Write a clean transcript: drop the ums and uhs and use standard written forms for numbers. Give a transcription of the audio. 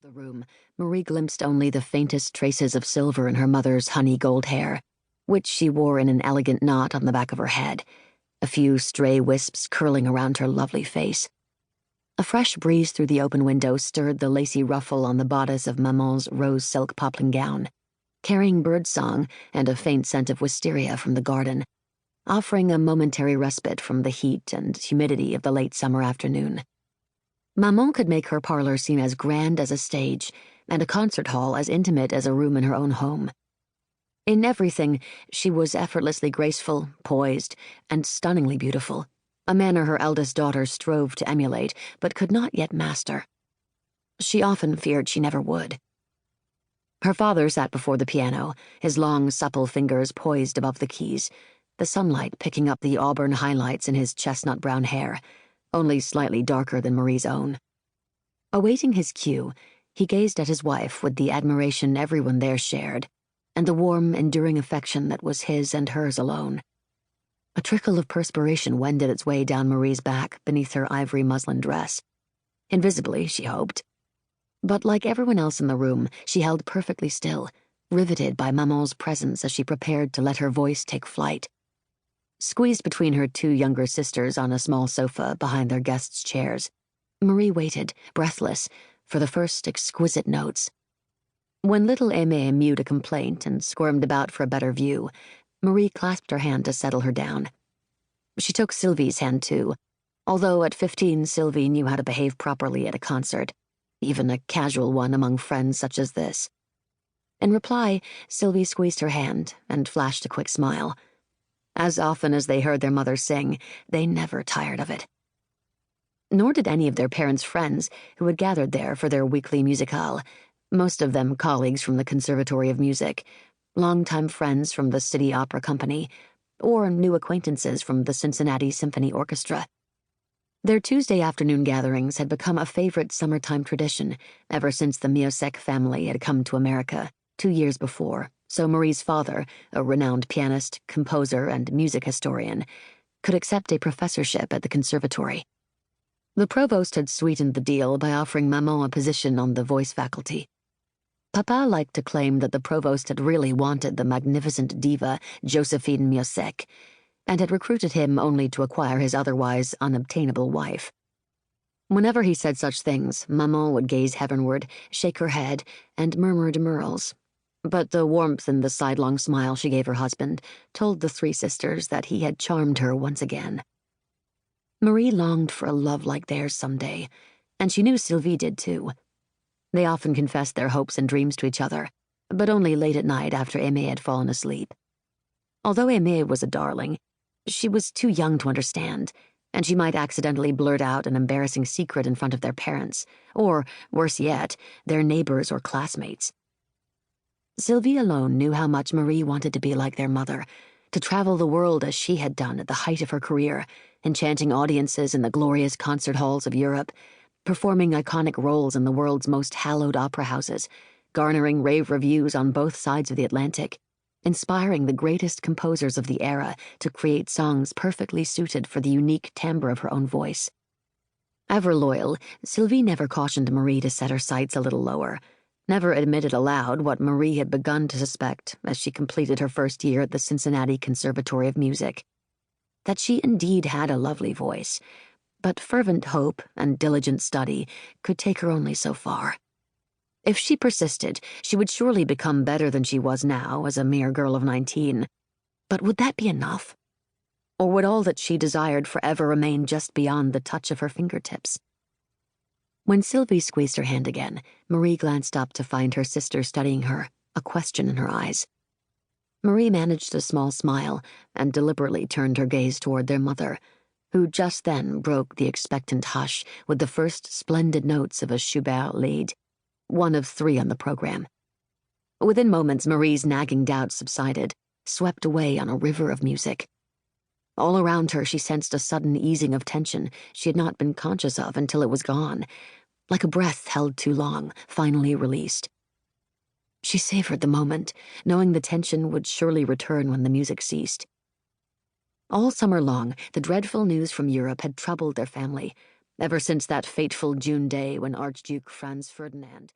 the room, Marie glimpsed only the faintest traces of silver in her mother's honey gold hair, which she wore in an elegant knot on the back of her head, a few stray wisps curling around her lovely face. A fresh breeze through the open window stirred the lacy ruffle on the bodice of Maman's rose silk poplin gown, carrying birdsong and a faint scent of wisteria from the garden, offering a momentary respite from the heat and humidity of the late summer afternoon. Maman could make her parlor seem as grand as a stage, and a concert hall as intimate as a room in her own home. In everything, she was effortlessly graceful, poised, and stunningly beautiful, a manner her eldest daughter strove to emulate but could not yet master. She often feared she never would. Her father sat before the piano, his long, supple fingers poised above the keys, the sunlight picking up the auburn highlights in his chestnut-brown hair, only slightly darker than Marie's own. Awaiting his cue, he gazed at his wife with the admiration everyone there shared, and the warm, enduring affection that was his and hers alone. A trickle of perspiration wended its way down Marie's back beneath her ivory muslin dress. Invisibly, she hoped. But like everyone else in the room, she held perfectly still, riveted by Maman's presence as she prepared to let her voice take flight. Squeezed between her two younger sisters on a small sofa behind their guests' chairs, Marie waited, breathless, for the first exquisite notes. When little Aimée mewed a complaint and squirmed about for a better view, Marie clasped her hand to settle her down. She took Sylvie's hand too, although at 15 Sylvie knew how to behave properly at a concert, even a casual one among friends such as this. In reply, Sylvie squeezed her hand and flashed a quick smile. As often as they heard their mother sing, they never tired of it. Nor did any of their parents' friends who had gathered there for their weekly musicale, most of them colleagues from the Conservatory of Music, longtime friends from the City Opera Company, or new acquaintances from the Cincinnati Symphony Orchestra. Their Tuesday afternoon gatherings had become a favorite summertime tradition ever since the Miosek family had come to America 2 years before, so Marie's father, a renowned pianist, composer, and music historian, could accept a professorship at the conservatory. The provost had sweetened the deal by offering Maman a position on the voice faculty. Papa liked to claim that the provost had really wanted the magnificent diva Josephine Miosek, and had recruited him only to acquire his otherwise unobtainable wife. Whenever he said such things, Maman would gaze heavenward, shake her head, and murmur demurrals. But the warmth in the sidelong smile she gave her husband told the three sisters that he had charmed her once again. Marie longed for a love like theirs someday, and she knew Sylvie did too. They often confessed their hopes and dreams to each other, but only late at night after Aimée had fallen asleep. Although Aimée was a darling, she was too young to understand, and she might accidentally blurt out an embarrassing secret in front of their parents, or, worse yet, their neighbors or classmates. Sylvie alone knew how much Marie wanted to be like their mother, to travel the world as she had done at the height of her career, enchanting audiences in the glorious concert halls of Europe, performing iconic roles in the world's most hallowed opera houses, garnering rave reviews on both sides of the Atlantic, inspiring the greatest composers of the era to create songs perfectly suited for the unique timbre of her own voice. Ever loyal, Sylvie never cautioned Marie to set her sights a little lower, never admitted aloud what Marie had begun to suspect as she completed her first year at the Cincinnati Conservatory of Music, that she indeed had a lovely voice, but fervent hope and diligent study could take her only so far. If she persisted, she would surely become better than she was now as a mere girl of 19. But would that be enough? Or would all that she desired forever remain just beyond the touch of her fingertips? When Sylvie squeezed her hand again, Marie glanced up to find her sister studying her, a question in her eyes. Marie managed a small smile and deliberately turned her gaze toward their mother, who just then broke the expectant hush with the first splendid notes of a Schubert lied, one of 3 on the program. Within moments, Marie's nagging doubts subsided, swept away on a river of music. All around her, she sensed a sudden easing of tension she had not been conscious of until it was gone, like a breath held too long, finally released. She savored the moment, knowing the tension would surely return when the music ceased. All summer long, the dreadful news from Europe had troubled their family, ever since that fateful June day when Archduke Franz Ferdinand